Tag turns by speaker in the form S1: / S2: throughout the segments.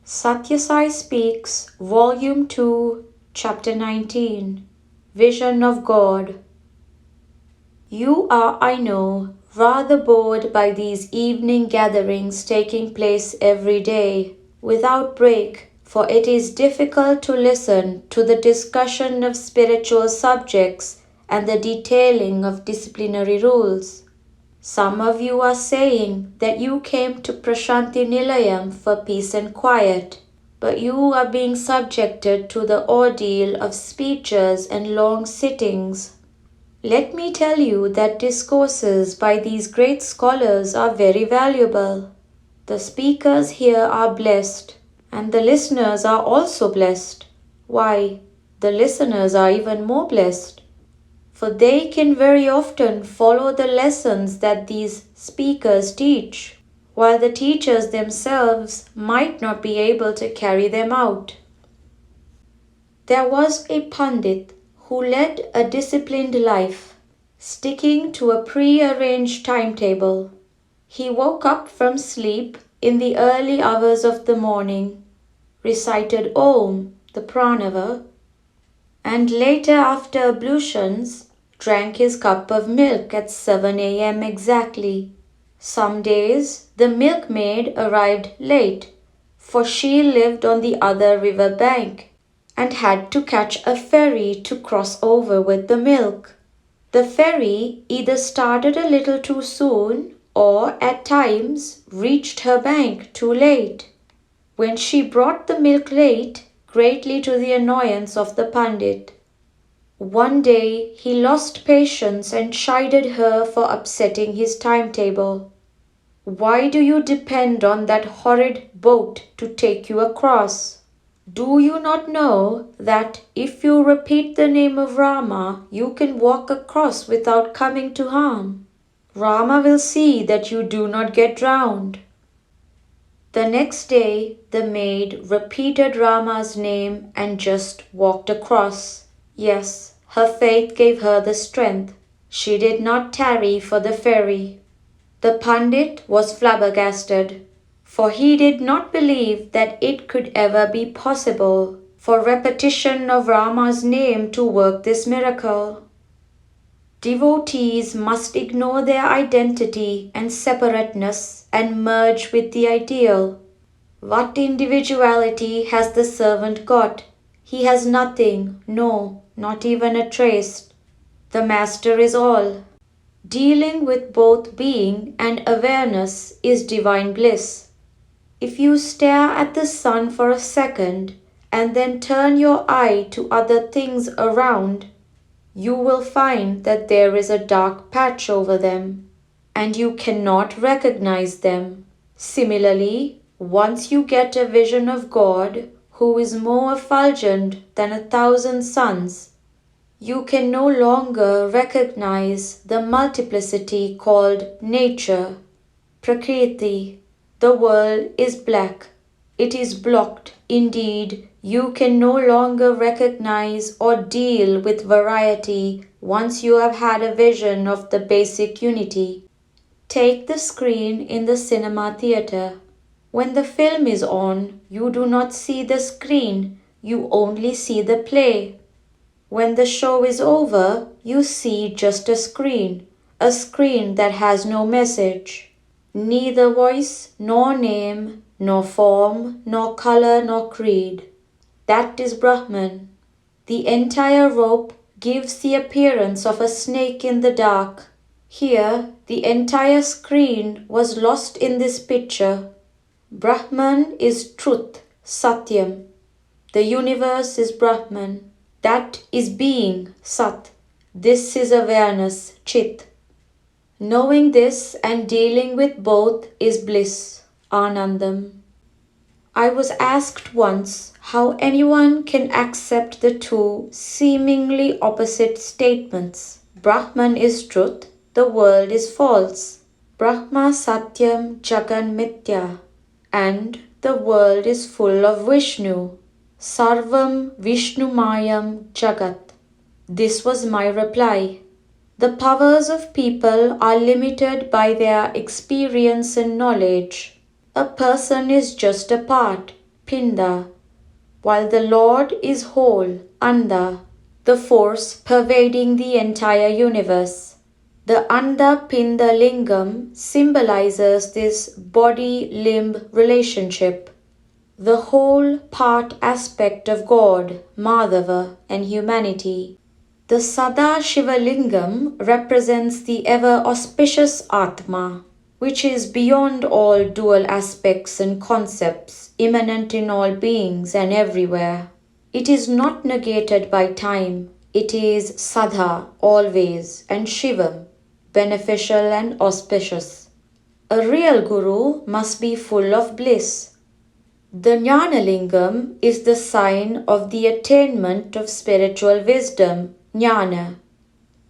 S1: Sathya Sai Speaks, Volume 2, Chapter 19, Vision of God. You are, I know, rather bored by these evening gatherings taking place every day, without break, for it is difficult to listen to the discussion of spiritual subjects and the detailing of disciplinary rules. Some of you are saying that you came to Prashanti Nilayam for peace and quiet, but you are being subjected to the ordeal of speeches and long sittings. Let me tell you that discourses by these great scholars are very valuable. The speakers here are blessed, and the listeners are also blessed. Why, the listeners are even more blessed, for they can very often follow the lessons that these speakers teach, while the teachers themselves might not be able to carry them out. There was a Pandit who led a disciplined life, sticking to a pre-arranged timetable. He woke up from sleep in the early hours of the morning, recited Om, the Pranava, and later after ablutions, drank his cup of milk at 7 a.m. exactly. Some days the milkmaid arrived late, for she lived on the other river bank and had to catch a ferry to cross over with the milk. The ferry either started a little too soon or at times reached her bank too late. When she brought the milk late, greatly to the annoyance of the Pandit. One day he lost patience and chided her for upsetting his timetable. Why do you depend on that horrid boat to take you across? Do you not know that if you repeat the name of Rama, you can walk across without coming to harm? Rama will see that you do not get drowned. The next day, the maid repeated Rama's name and just walked across. Yes, her faith gave her the strength. She did not tarry for the ferry. The Pandit was flabbergasted, for he did not believe that it could ever be possible for repetition of Rama's name to work this miracle. Devotees must ignore their identity and separateness and merge with the ideal. What individuality has the servant got? He has nothing, no, not even a trace. The Master is all. Dealing with both being and awareness is divine bliss. If you stare at the sun for a second and then turn your eye to other things around, you will find that there is a dark patch over them, and you cannot recognize them. Similarly, once you get a vision of God, who is more effulgent than 1,000 suns, you can no longer recognize the multiplicity called nature, Prakriti. The world is black. It is blocked. Indeed, you can no longer recognize or deal with variety once you have had a vision of the basic unity. Take the screen in the cinema theater. When the film is on, you do not see the screen, you only see the play. When the show is over, you see just a screen that has no message. Neither voice, nor name, nor form, nor color, nor creed. That is Brahman. The entire rope gives the appearance of a snake in the dark. Here, the entire screen was lost in this picture. Brahman is truth, Satyam. The universe is Brahman. That is being, Sat. This is awareness, Chit. Knowing this and dealing with both is bliss, Anandam. I was asked once how anyone can accept the two seemingly opposite statements. Brahman is truth, the world is false. Brahma Satyam Jagan Mithya. And the world is full of Vishnu. Sarvam Vishnumayam Jagat. This was my reply. The powers of people are limited by their experience and knowledge. A person is just a part. Pinda, while the Lord is whole, Anda, the force pervading the entire universe. The Anda Pinda Lingam symbolizes this body-limb relationship, the whole part aspect of God, Madhava, and humanity. The Sada Shiva Lingam represents the ever auspicious Atma, which is beyond all dual aspects and concepts, immanent in all beings and everywhere. It is not negated by time. It is Sadha, always, and Shivam, beneficial and auspicious. A real guru must be full of bliss. The Jnanalingam is the sign of the attainment of spiritual wisdom, Jnana.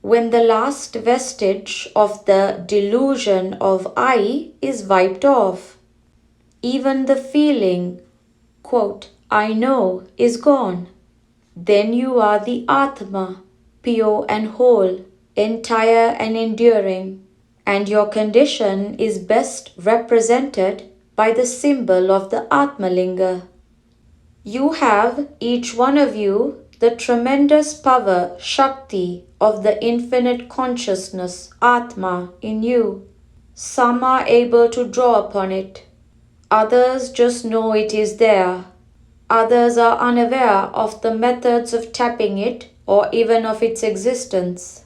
S1: When the last vestige of the delusion of I is wiped off, even the feeling, quote, I know, is gone. Then you are the Atma, pure and whole, entire and enduring, and your condition is best represented by the symbol of the Atmalinga. You have, each one of you, the tremendous power, Shakti, of the infinite consciousness, Atma, in you. Some are able to draw upon it. Others just know it is there. Others are unaware of the methods of tapping it or even of its existence.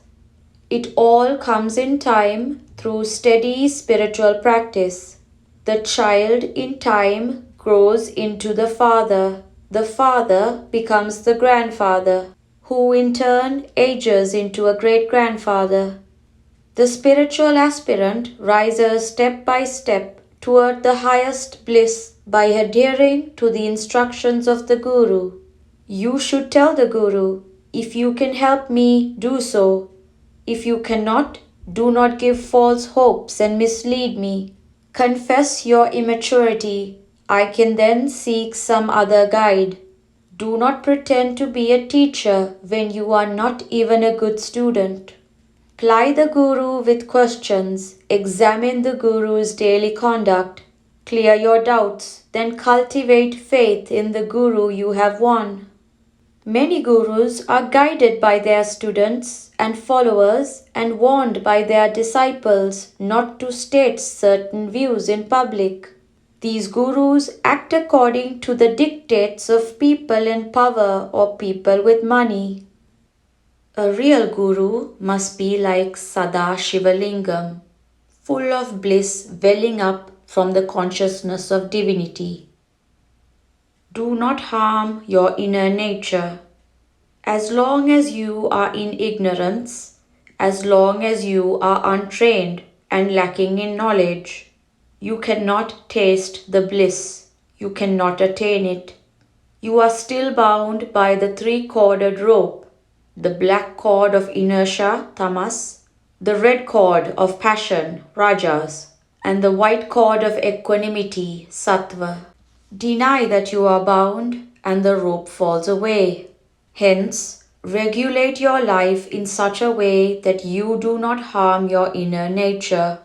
S1: It all comes in time through steady spiritual practice. The child in time grows into the father becomes the grandfather, who in turn ages into a great-grandfather. The spiritual aspirant rises step by step toward the highest bliss by adhering to the instructions of the Guru. You should tell the Guru, if you can help me, do so. If you cannot, do not give false hopes and mislead me. Confess your immaturity. I can then seek some other guide. Do not pretend to be a teacher when you are not even a good student. Ply the Guru with questions. Examine the Guru's daily conduct. Clear your doubts. Then cultivate faith in the Guru you have won. Many gurus are guided by their students and followers and warned by their disciples not to state certain views in public. These gurus act according to the dictates of people in power or people with money. A real guru must be like Sada Shivalingam, full of bliss welling up from the consciousness of divinity. Do not harm your inner nature. As long as you are in ignorance, as long as you are untrained and lacking in knowledge, you cannot taste the bliss, you cannot attain it. You are still bound by the three-corded rope, the black cord of inertia, tamas, the red cord of passion, rajas, and the white cord of equanimity, sattva. Deny that you are bound, and the rope falls away. Hence, regulate your life in such a way that you do not harm your inner nature.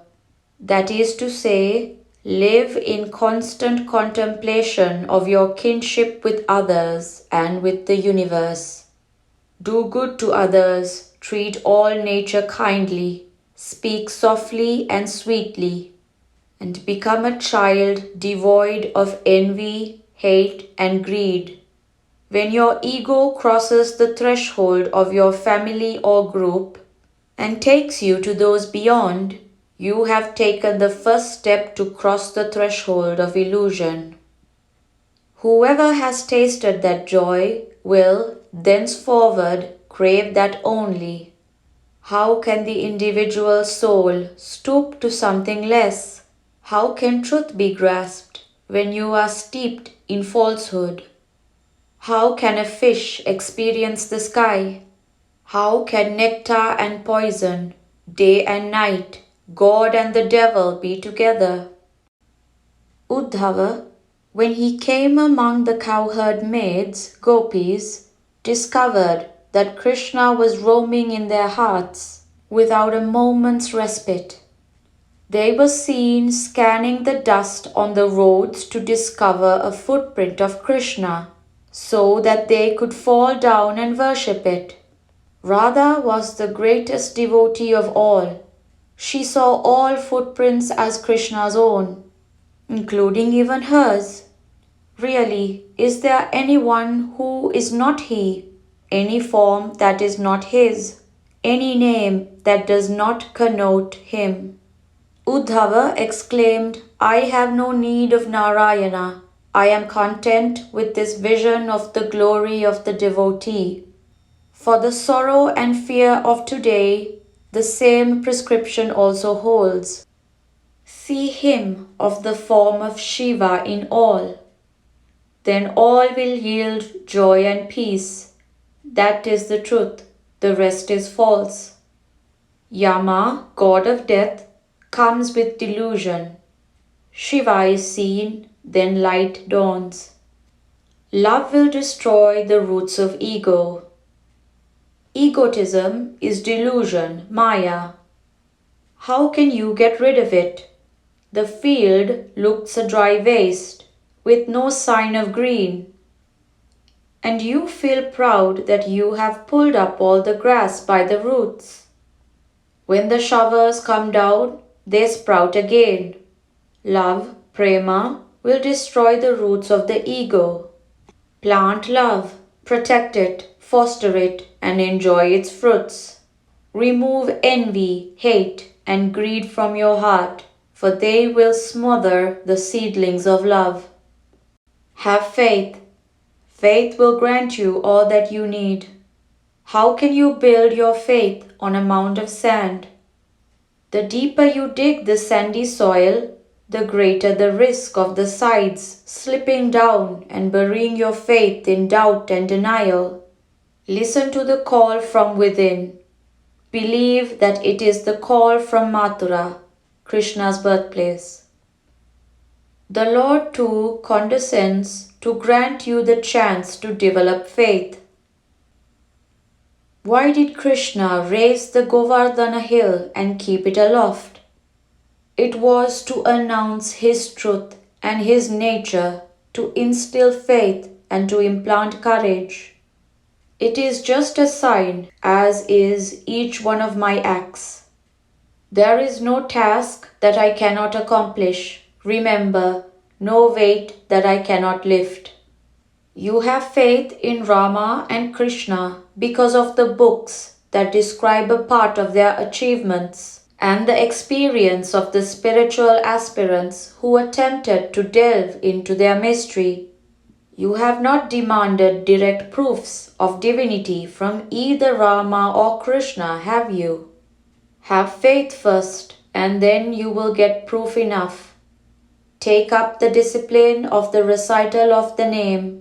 S1: That is to say, live in constant contemplation of your kinship with others and with the universe. Do good to others, treat all nature kindly, speak softly and sweetly, and become a child devoid of envy, hate, and greed. When your ego crosses the threshold of your family or group and takes you to those beyond, you have taken the first step to cross the threshold of illusion. Whoever has tasted that joy will, thenceforward, crave that only. How can the individual soul stoop to something less? How can truth be grasped when you are steeped in falsehood? How can a fish experience the sky? How can nectar and poison, day and night, God and the devil be together? Uddhava, when he came among the cowherd maids, gopis, discovered that Krishna was roaming in their hearts without a moment's respite. They were seen scanning the dust on the roads to discover a footprint of Krishna, so that they could fall down and worship it. Radha was the greatest devotee of all. She saw all footprints as Krishna's own, including even hers. Really, is there anyone who is not he? Any form that is not his? Any name that does not connote him? Uddhava exclaimed, I have no need of Narayana. I am content with this vision of the glory of the devotee. For the sorrow and fear of today, the same prescription also holds. See him of the form of Shiva in all. Then all will yield joy and peace. That is the truth, the rest is false. Yama, god of death, comes with delusion. Shiva is seen, then light dawns. Love will destroy the roots of ego. Egotism is delusion, Maya. How can you get rid of it? The field looks a dry waste, with no sign of green. And you feel proud that you have pulled up all the grass by the roots. When the showers come down, they sprout again. Love, prema, will destroy the roots of the ego. Plant love, protect it, foster it, and enjoy its fruits. Remove envy, hate, and greed from your heart, for they will smother the seedlings of love. Have faith. Faith will grant you all that you need. How can you build your faith on a mound of sand? The deeper you dig the sandy soil, the greater the risk of the sides slipping down and burying your faith in doubt and denial. Listen to the call from within. Believe that it is the call from Mathura, Krishna's birthplace. The Lord too condescends to grant you the chance to develop faith. Why did Krishna raise the Govardhana hill and keep it aloft? It was to announce his truth and his nature, to instill faith and to implant courage. It is just a sign, as is each one of my acts. There is no task that I cannot accomplish. Remember, no weight that I cannot lift. You have faith in Rama and Krishna because of the books that describe a part of their achievements and the experience of the spiritual aspirants who attempted to delve into their mystery. You have not demanded direct proofs of divinity from either Rama or Krishna, have you? Have faith first, and then you will get proof enough. Take up the discipline of the recital of the name.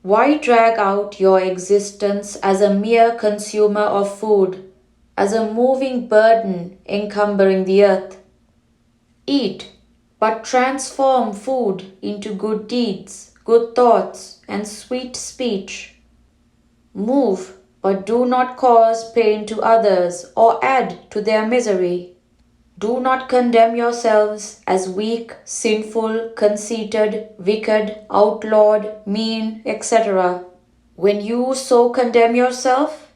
S1: Why drag out your existence as a mere consumer of food, as a moving burden encumbering the earth? Eat, but transform food into good deeds, good thoughts, and sweet speech. Move, but do not cause pain to others or add to their misery. Do not condemn yourselves as weak, sinful, conceited, wicked, outlawed, mean, etc. When you so condemn yourself,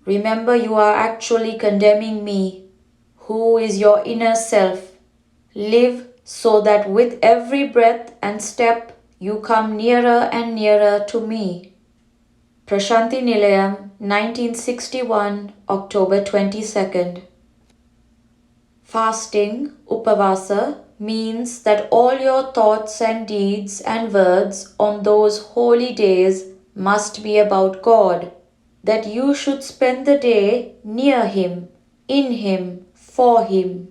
S1: remember you are actually condemning me, who is your inner self. Live so that with every breath and step you come nearer and nearer to me. Prashanti Nilayam, 1961, October 22nd. Fasting, upavasa, means that all your thoughts and deeds and words on those holy days must be about God, that you should spend the day near Him, in Him, for Him.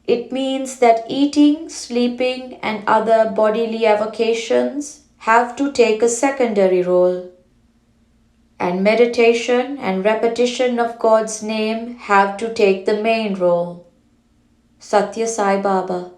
S1: It means that eating, sleeping, and other bodily avocations have to take a secondary role, and meditation and repetition of God's name have to take the main role. Sathya Sai Baba.